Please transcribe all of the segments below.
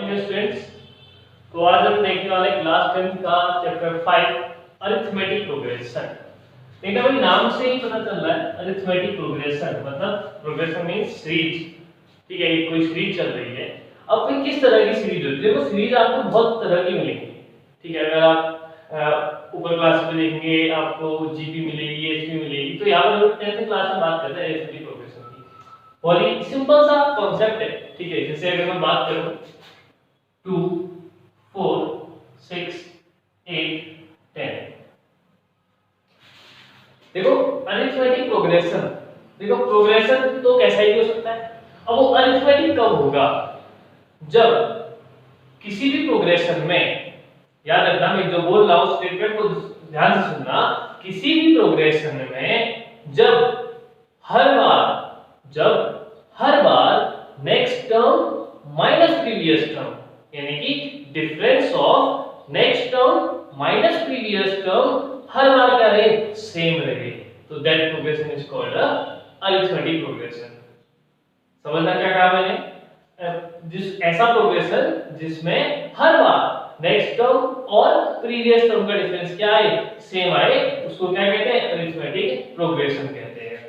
Dear students. तो आज हम देखने वाले क्लास 10 का चैप्टर 5 अरिथमेटिक प्रोग्रेशन। देखिए भाई नाम से ही पता चल रहा है अरिथमेटिक प्रोग्रेशन मतलब प्रोग्रेशन मींस सीरीज। ठीक है, ये कोई सीरीज चल रही है। अब भाई किस तरह की सीरीज होती है? देखो सीरीज आपको बहुत तरह की मिलेंगी। ठीक है, अगर आप ऊपर क्लास में देखेंगे आपको जीपी मिलेगी, एचपी मिलेगी। तो यहाँ पर हम 10th क्लास में बात करते हैं अरिथमेटिक प्रोग्रेशन की। बहुत ही सिंपल सा कॉन्सेप्ट है। ठीक है, जैसे अगर मैं बात करूं 2 4 6 8 10। देखो अरिथमेटिक प्रोग्रेशन, देखो प्रोग्रेशन तो कैसा ही हो सकता है। अब वो अरिथमेटिक कब होगा? जब किसी भी प्रोग्रेशन में, याद रखना मैं जो बोल रहा हूं स्टेटमेंट को ध्यान से सुनना, किसी भी प्रोग्रेशन में जब हर बार next term minus previous term, यानी कि difference of next term minus previous term हर बार क्या रहे? सेम रहे, तो that progression is called arithmetic progression. समझना क्या कहा मैंने? जिस ऐसा प्रोग्रेशन जिसमें हर बार नेक्स्ट टर्म और प्रीवियस टर्म का डिफरेंस क्या आए? सेम आए, उसको क्या कहते हैं? अरिथमेटिक प्रोग्रेशन कहते हैं।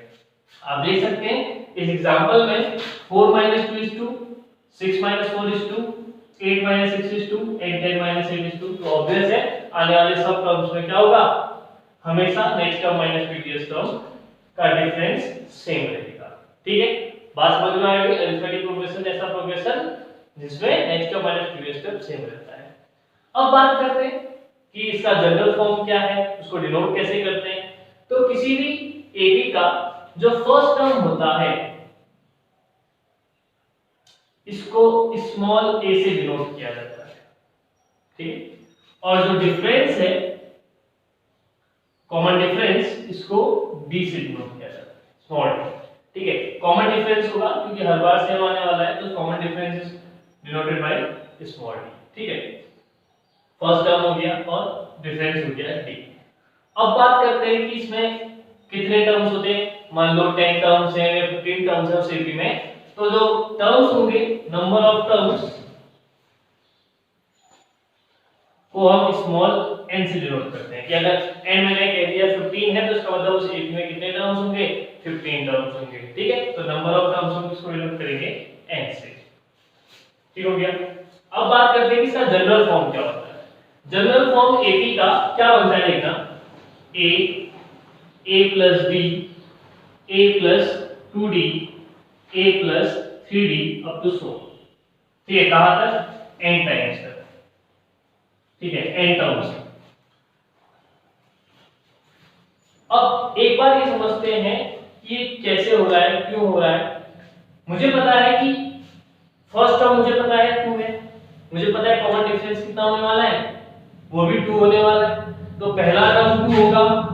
आप देख सकते हैं इस एग्जांपल में 4 - 2 is 2, 6 - 4 is 2, 8 - 6 is 2 and 10 - 8 is 2। तो ऑब्वियस है आने वाले सब टर्म्स में क्या होगा? हमेशा next term minus previous term का डिफरेंस सेम रहेगा। ठीक है, बात समझ में आ गई? अरिथमेटिक प्रोग्रेशन ऐसा प्रोग्रेशन जिसमें next term minus previous term same रहता है। अब बात करते हैं कि इसका जनरल फॉर्म क्या है, उसको डिनोट कैसे करते हैं। तो किसी भी एबी का जो फर्स्ट टर्म होता है इसको स्मॉल a से डिनोट किया जाता है। ठीक है, और जो डिफरेंस है कॉमन डिफरेंस, इसको b से डिनोट किया जाता है, स्मॉल d। ठीक है, कॉमन डिफरेंस होगा क्योंकि हर बार सेम आने वाला है, तो common difference is denoted by small d। ठीक है, फर्स्ट टर्म हो गया और डिफरेंस हो गया d। अब बात करते हैं कि इसमें कितने टर्म्स होते हैं। मान लो 10 टर्म्स है या 15 टर्म्स है उस एपी में, तो जो टर्म्स होंगे, नंबर ऑफ टर्म्स को हम स्मॉल n से डिनोट करते हैं कि अगर n मैंने कह दिया 15 है तो इसका मतलब उस एपी में कितने टर्म्स होंगे? 15 टर्म्स होंगे। ठीक है, तो नंबर ऑफ टर्म्स हम इसको डिनोट करेंगे n से। ठीक हो गया। अब बात करते हैं कि इसका जनरल फॉर्म क्या होता है। जनरल फॉर्म एपी का क्या बनता है? देखना a plus b, a plus 2d, a plus 3d up to so। ठीक है, कहां तक? n टाइम्स तक। ठीक है, n टर्म्स। अब एक बार ये समझते हैं कि ये कैसे हो रहा है, क्यों हो रहा है। मुझे पता है कि फर्स्ट टर्म मुझे पता है 2 है, मुझे पता है कॉमन डिफरेंस कितना होने वाला है, वो भी 2 होने वाला है। तो पहला टर्म 2 होगा,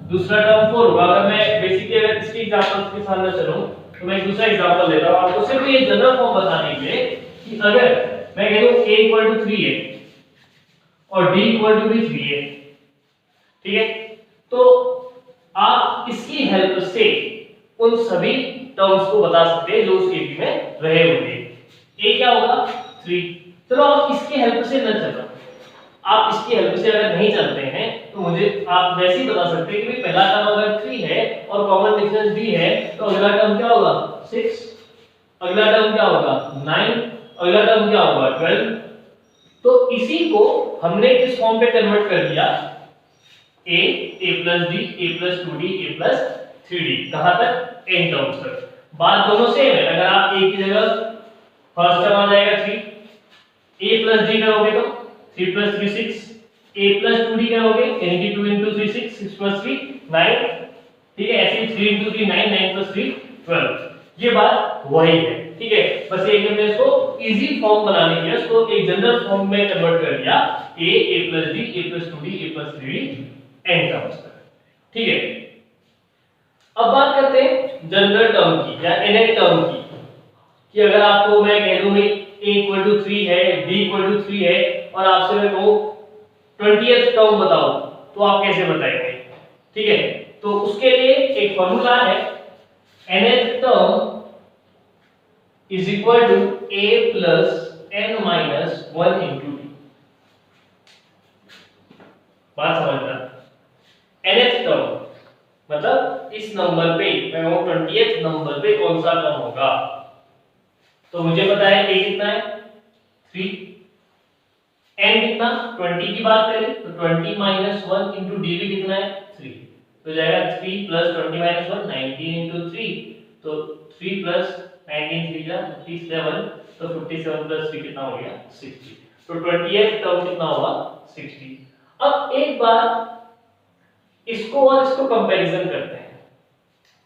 दूसरा टर्म 4 होगा। अगर मैं बेसिकली अगर इसके एग्जांपल्स के साथ में चलूं तो मैं एक दूसरा एग्जांपल लेता हूं आपको सिर्फ ये जनरल फॉर्म बताने के लिए कि अगर मैं कह दूं a = 3 है और d = भी 3 है। ठीक है, तो आप इसकी हेल्प से उन सभी टर्म्स को बता सकते हैं जो उस एपी में रहे होंगे। a क्या होगा? 3। चलो आप इसकी हेल्प से न चलो, आप इसकी हेल्प से अगर नहीं चलते हैं तो मुझे आप वैसे ही बता सकते हैं कि पहला टर्म अगर 3 है और कॉमन डिफरेंस d है तो अगला टर्म क्या होगा? 6, अगला टर्म क्या होगा? 9, अगला टर्म क्या होगा? 12। तो इसी को हमने किस फॉर्म पे कन्वर्ट कर दिया? a plus d, a plus 2d, a plus 3d। कहां तक? n टर्म्स तक। बात दोनों सेम है। अगर आप a की जगह फर्स्ट टर्म आ जाएगा 3, a plus d करोगे तो 3 plus 3 6, a plus 2d करोगे यानी कि 2 into 3 6, 6 plus 3 9। ठीक है, ऐसे 3 into 3 9, 9 plus 3 12। ये बात वही है। ठीक है, बस एक हमने इसको इजी फॉर्म बनाने के लिए इसको एक जनरल फॉर्म में कन्वर्ट कर दिया, a plus d, a plus 2d, a plus 3d n terms तक। ठीक है, अब बात करते हैं जनरल टर्म की या nth टर्म की कि अगर आपको मैं कह दूं भाई a = 3 है, d = 3 है और आपसे मैं कहूं 20th टर्म बताओ, तो आप कैसे बताएंगे? ठीक है, तो उसके लिए एक फॉर्मूला है, nth term is equal to a plus n minus 1 into D. बात समझना, nth टर्म मतलब इस नंबर पे मैं वो 20th नंबर पे कौन सा टर्म होगा। तो मुझे पता है a कितना है 3, n कितना 20 की बात करें तो 20 माइनस 1 इंटू डी भी कितना है 3, तो जाएगा 3 प्लस 20 माइनस 1 19 इंटू 3, तो 3 प्लस 19 3 जा 57, तो 57 प्लस 3 कितना हो गया 60, तो 20th टर्म कितना होगा 60। अब एक बार इसको और इसको कंपैरिजन करते हैं,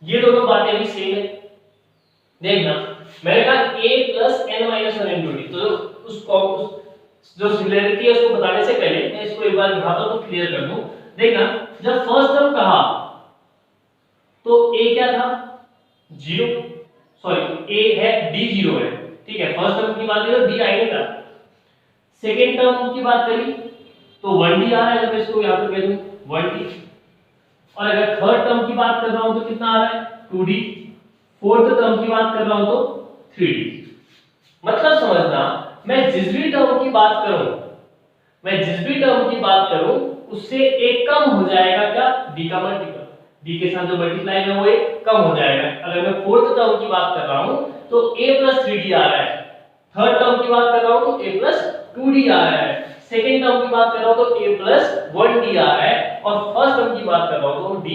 ये दोनों बातें भी सेम है। देखना मैंने कहा a plus n minus 1 into D, तो उसको जो सिमिलरिटी है उसको बताने से पहले मैं इसको एक बार दिखाता हूं तो क्लियर कर दूं। देखना जब फर्स्ट टर्म कहा तो a क्या था 0, सॉरी a है d 0 है, ठीक है। फर्स्ट टर्म की बात करें तो d आई नहीं था। सेकंड टर्म की बात करी तो 1d आ रहा है, जब मैं इसको यहां पे कह दूं 1d, और अगर थर्ड टर्म की बात कर रहा हूं तो कितना आ रहा है 2d, फोर्थ टर्म की बात कर रहा हूं तो 3d। मतलब समझना, मैं जिस भी टर्म की बात करूं उससे एक कम हो जाएगा क्या d का मल्टीपल, d के साथ जो मल्टीप्लाई है वो एक कम हो जाएगा। अगर मैं फोर्थ टर्म की बात कर रहा हूं तो a प्लस 3d आ रहा है, थर्ड टर्म की बात कर रहा हूं तो a प्लस 2d आ रहा है, सेकंड टर्म की बात कर रहा हूं तो a प्लस 1d आ रहा है, और फर्स्ट टर्म की बात कर रहा हूं तो d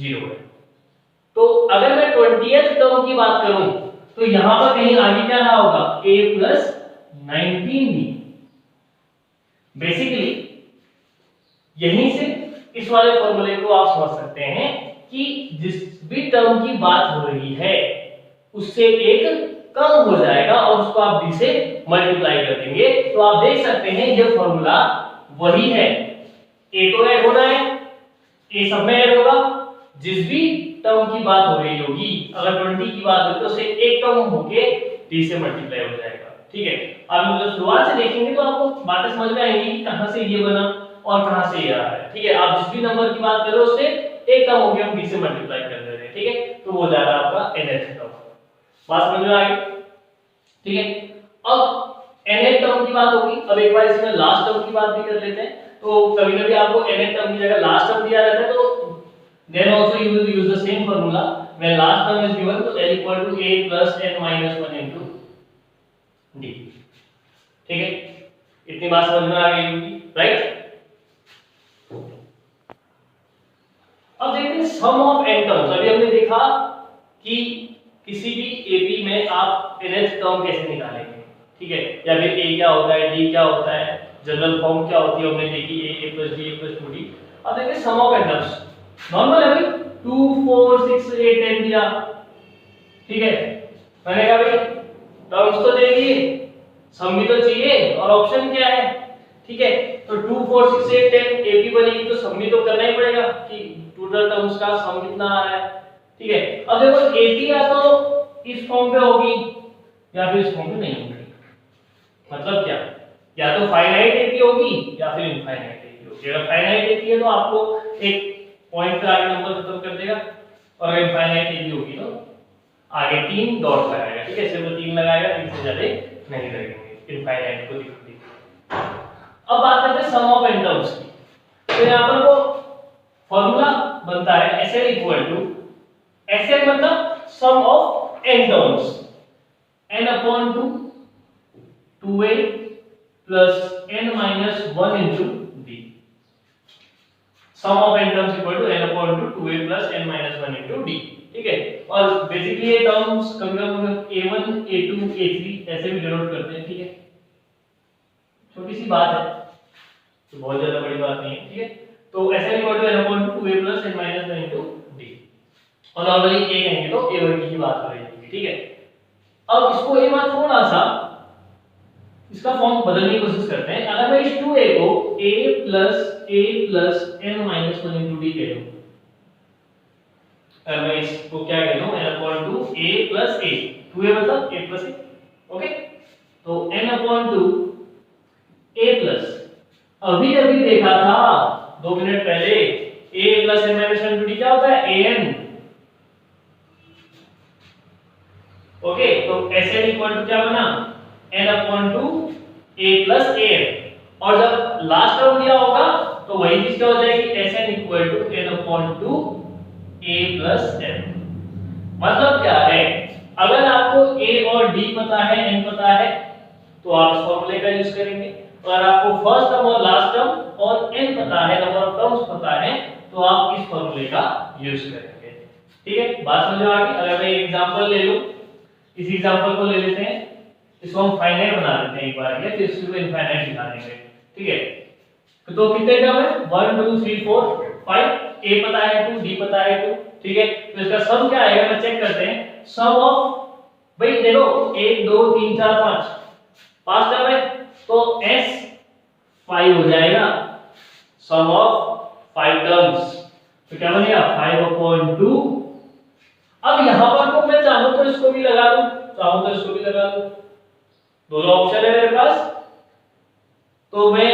0 है। तो अगर मैं 20th टर्म की बात करूं तो यहां पर कहीं आगे क्या रहा होगा a प्लस 19d। बेसिकली यहीं से इस वाले फॉर्मूले को आप समझ सकते हैं कि जिस भी टर्म की बात हो रही है उससे एक कम हो जाएगा और उसको आप d से मल्टीप्लाई कर देंगे, तो आप देख सकते हैं ये फॉर्मूला वही है। a तो ऐड होना है, a सब में ऐड होगा, जिस भी टर्म की बात हो रही होगी अगर 20 की बात हो तो उससे एक कम होके d से मल्टीप्लाई हो जाएगा, ठीक है। अब हम जब शुरुआत से देखेंगे तो आपको बातें समझ में आएंगी कि कहां से ये बना और कहां से ये आ रहा है, ठीक है। आप जिस भी नंबर की बात कर रहे हो उससे एक कम हो गया हम d से मल्टीप्लाई कर दे रहे हैं, ठीक है, तो वो जा रहा है आपका nth टर्म। बात समझ में आ गई, ठीक है। अब nth टर्म की बात होगी, अब एक बार इसमें लास्ट टर्म की बात भी कर लेते हैं। तो कभी-कभी आपको nth टर्म की जगह लास्ट टर्म दिया रहता है, तो then also you will use the same formula when last term is given, so l equal to a plus n minus 1 into d, ठीक है। इतनी बात समझ में आ गई होगी, राइट। अब देखते हैं सम ऑफ n टर्म्स। अभी हमने देखा कि किसी भी एपी में आप nth टर्म कैसे निकालेंगे, ठीक है, या फिर a क्या होता है d क्या होता है, जनरल फॉर्म क्या होती है हमने देखी a plus d a plus 2d। अब देखते हैं सम ऑफ n टर्म्स। नॉर्मल है भाई, 2 4 6 8 10 दिया, ठीक है। मैंने कहा भाई टर्म्स तो दे दिए, सम भी तो चाहिए, और ऑप्शन क्या है, ठीक है। तो 2 4 6 8 10 एपी बनेगी तो सम भी तो करना ही पड़ेगा कि टोटल टर्म्स का सम कितना आ रहा है, ठीक है। अब देखो एपी या तो इस फॉर्म पे होगी या फिर इस फॉर्म पे नहीं होगी। मतलब क्या, या तो फाइनाइट एपी होगी या फिर इनफाइनाइट एपी होगी। अगर फाइनाइट एपी है तो आपको एक पॉइंट पे आगे नंबर खत्म कर देगा, और अगर इनफाइनाइट एपी होगी तो आगे 3 डॉट लगाएगा, ठीक है। सिर्फ 3 लगाएगा, 3 से ज्यादा नहीं लगेंगे इनफाइनाइट को दिखाते। अब बात करते हैं सम ऑफ n टर्म्स की। तो यहां पर वो फॉर्मूला बनता है Sn इक्वल टू, Sn मतलब sum of n terms, n upon 2 2a plus n minus 1 into d। Sum of n terms equal to n upon 2 2a plus n minus 1 into d, ठीक है। और basically ये terms कभी-कभी a1 a2 a3 ऐसे भी denote करते हैं, ठीक है। छोटी सी बात है, तो बहुत ज्यादा बड़ी बात नहीं है, ठीक है। तो Sn equal to n upon 2 2a plus n minus 1 into d, और नॉर्मली a कहेंगे तो a वर्ग की बात हो रही है, ठीक है। अब इसको एक बार थोड़ा सा इसका फॉर्म बदलने की कोशिश करते हैं। अगर मैं इस 2a को a plus n minus 1 into d कह दूं, अगर मैं इसको क्या कह दूं n upon 2 a plus a, 2a मतलब a प्लस a, ओके। तो n अपॉन 2 a प्लस, अभी देखा था 2 मिनट पहले, a plus n minus 1 into d क्या होता है an, ओके। तो Sn इक्वल टू क्या बना n upon 2 a plus an, और जब लास्ट टर्म दिया होगा तो वही चीज क्या हो जाएगी, Sn equal to n upon 2 a plus n। मतलब क्या है, अगर आपको a और d पता है, n पता है, तो आप इस फॉर्मूले का यूज करेंगे। और आपको फर्स्ट टर्म और लास्ट टर्म और n पता है, नंबर ऑफ टर्म्स पता है, तो आप इस फॉर्मूले का यूज करेंगे। ठीक है, बात समझ में आ गई। अगर मैं एग्जांपल ले लूं, इस एग्जांपल को ले लेते हैं, इसको हम फाइनाइट बना लेते हैं एक बार के, फिर इसको इनफाइनाइट दिखा देंगे। ठीक है, तो कितने टर्म है, 1 2 3 4 5, a पता है 2, d पता है 2। ठीक है, तो इसका सम क्या आएगा, मैं चेक करते हैं। सम ऑफ, भाई देखो 1 2 3 4 5 5 टर्म है, तो s 5 हो जाएगा, सम ऑफ 5 टर्म्स। तो क्या बनेगा 5/2। अब यहां पर तो मैं चाहूं तो इसको भी लगा दूं, चाहूं तो इसको भी लगा दूं, दोनों ऑप्शन है मेरे पास, तो मैं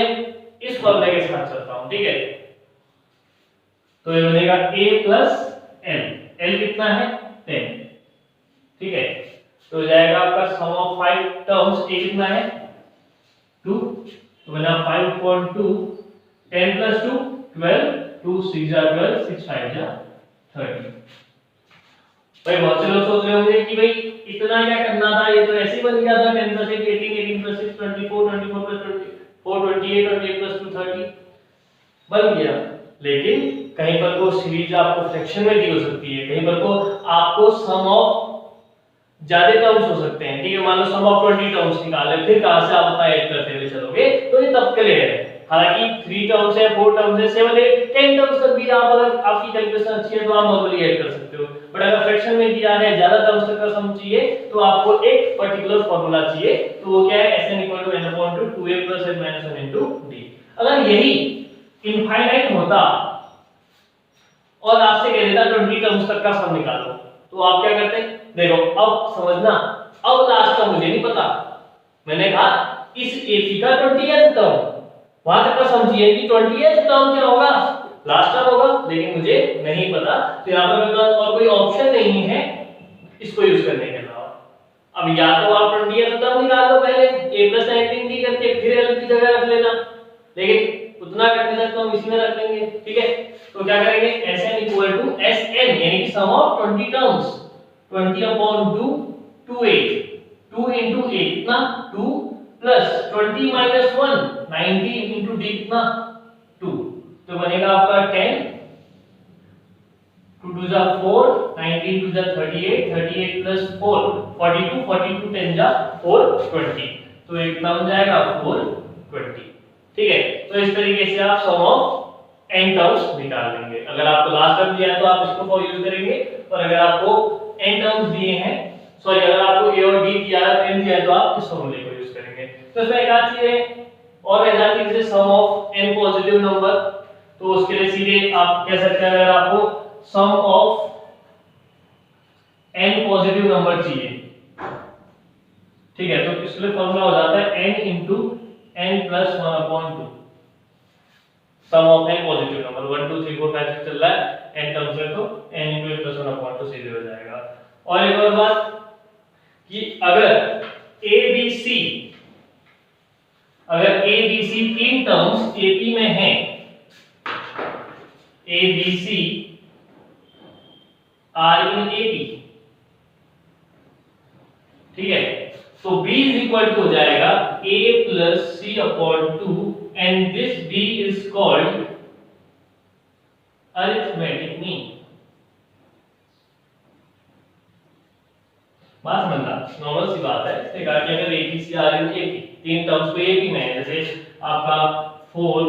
इस फॉर्मूले के साथ चलता हूं। ठीक है, तो ये बनेगा a प्लस n, l कितना है 10। ठीक है, तो हो जाएगा आपका सम ऑफ 5 टर्म्स, a कितना है 2, तो बना 5/2, 10 प्लस 2 12, 2 6 जा 12, 6 5 जा 30। भाई बहुत से लोग सोच रहे होंगे कि भाई इतना क्या करना था, ये तो ऐसे ही बन गया था, 10 प्लस 8 18, 18 प्लस 6 24, 24 प्लस 24 28, 28 प्लस 2 30 बन गया। लेकिन कहीं पर को सीरीज आपको फ्रैक्शन में दी हो सकती है, कहीं पर को आपको सम ऑफ ज्यादा टर्म्स हो सकते हैं। ठीक है, मान लो सम ऑफ 20 टर्म्स निकाले, फिर कहां से आप अपना ऐड करते हुए चलोगे, तो ये तब के लिए है। हालांकि 3 टर्म्स है, 4 टर्म्स है, 7 8 10 टर्म्स तक भी आप, अगर आपकी कैलकुलेशन अच्छी है तो आप नॉर्मली ऐड कर सकते हो। बट अगर फ्रैक्शन में दिया है, ज्यादा टर्म्स तक का सम चाहिए, तो आपको एक पर्टिकुलर फार्मूला चाहिए, तो वो क्या है, Sn = n/2 2a + n - 1 * d। अगर यही इनफाइनाइट होता और आपसे कह देता 20 टर्म्स तक का सम निकालो, तो आप क्या करते? देखो अब समझना, अब लास्ट का मुझे नहीं पता, मैंने कहा इस AP का 20th टर्म, वहां तक का सम चाहिए कि 20th टर्म क्या होगा, लास्ट टर्म होगा, लेकिन मुझे नहीं पता, तो यहां पर मेरे पास और कोई ऑप्शन नहीं है इसको यूज करने के अलावा। अब या तो आप 20th टर्म निकाल लो पहले a + 19d करके, फिर l की जगह रख लेना, लेकिन उतना करने तक तो हम इसी में रख लेंगे। ठीक है, तो क्या करेंगे, Sn = Sn यानी कि सम ऑफ 20 टर्म्स, 20/2 2a, 2 * a कितना 2 प्लस 20 - 1 90 * d कितना 2, तो बनेगा आपका 10, 2 2 जा 4, 19 2 जा 38, 38 प्लस 4 42, 42 10 जा 420, तो ये कितना बन जाएगा 420। ठीक है, तो इस तरीके से आप सम ऑफ n टर्म्स निकाल लेंगे। अगर आपको लास्ट टर्म दिया है तो आप इसको यूज करेंगे, और अगर आपको n टर्म्स दिए हैं, सॉरी अगर आपको a और d दिया है, n दिया है, तो आप इस फॉर्मूले को यूज करेंगे। तो इसमें एक आती है और रह जाती है जैसे सम ऑफ n पॉजिटिव नंबर, तो उसके लिए सीधे आप कह सकते हैं, अगर आपको सम ऑफ n पॉजिटिव नंबर चाहिए, ठीक है, तो इसके लिए फॉर्मूला हो जाता है n * n + 1/2, sum of n positive number 1 2 3 4 5 6 चल रहा है n टर्म्स में, तो n * n + 1/2 सीधे हो जाएगा। और एक और बात कि अगर ABC तीन टर्म्स AP में हैं, ABC are in AP, ठीक है, तो B = हो जाएगा A + C/2, and this B is called arithmetic mean। बात समझना, नॉर्मल सी बात है, इसने कहा कि अगर ABC are in AP, तीन टर्म्स को AP में है, जैसे आपका 4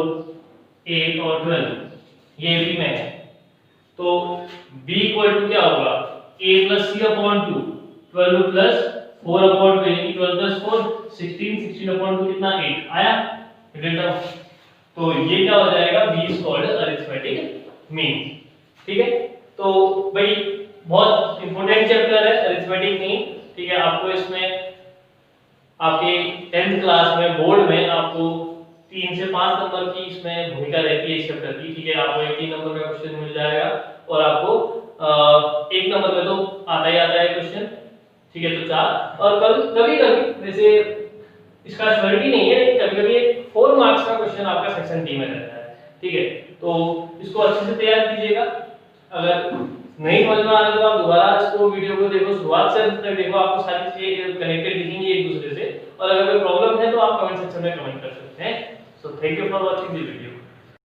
8 और 12 ये AP में है, तो B = क्या होगा, A + C/2, 12 + 4/2 यानी 12 + 4 16, 16/2 कितना 8 आया डेल्टा, तो ये क्या हो जाएगा, B is called arithmetic mean. ठीक है, तो भाई बहुत इंपॉर्टेंट चैप्टर है अरिथमेटिक मीन। ठीक है, आपको इसमें आपके 10th क्लास में बोर्ड में आपको 3 से 5 नंबर की इसमें भूमिका रहती है इस चैप्टर की। ठीक है, आपको एक 3 नंबर का क्वेश्चन मिल जाएगा, और आपको 1 नंबर में तो आता ही आता है क्वेश्चन। ठीक है, तो 4, और कभी कभी वैसे इसका श्योरिटी नहीं है, लेकिन कभी कभी 4 मार्क्स का क्वेश्चन आपका सेक्शन डी में रहता है। ठीक है, तो इसको अच्छे से तैयार कीजिएगा। अगर नहीं समझ में आ रहा तो आप दोबारा इसको वीडियो को देखो, शुरुआत से अंत तक देखो, आपको सारी चीजें कनेक्टेड दिखेंगी एक दूसरे से। और अगर कोई प्रॉब्लम है तो आप कमेंट सेक्शन में कमेंट कर सकते हैं। So thank you for watching the video.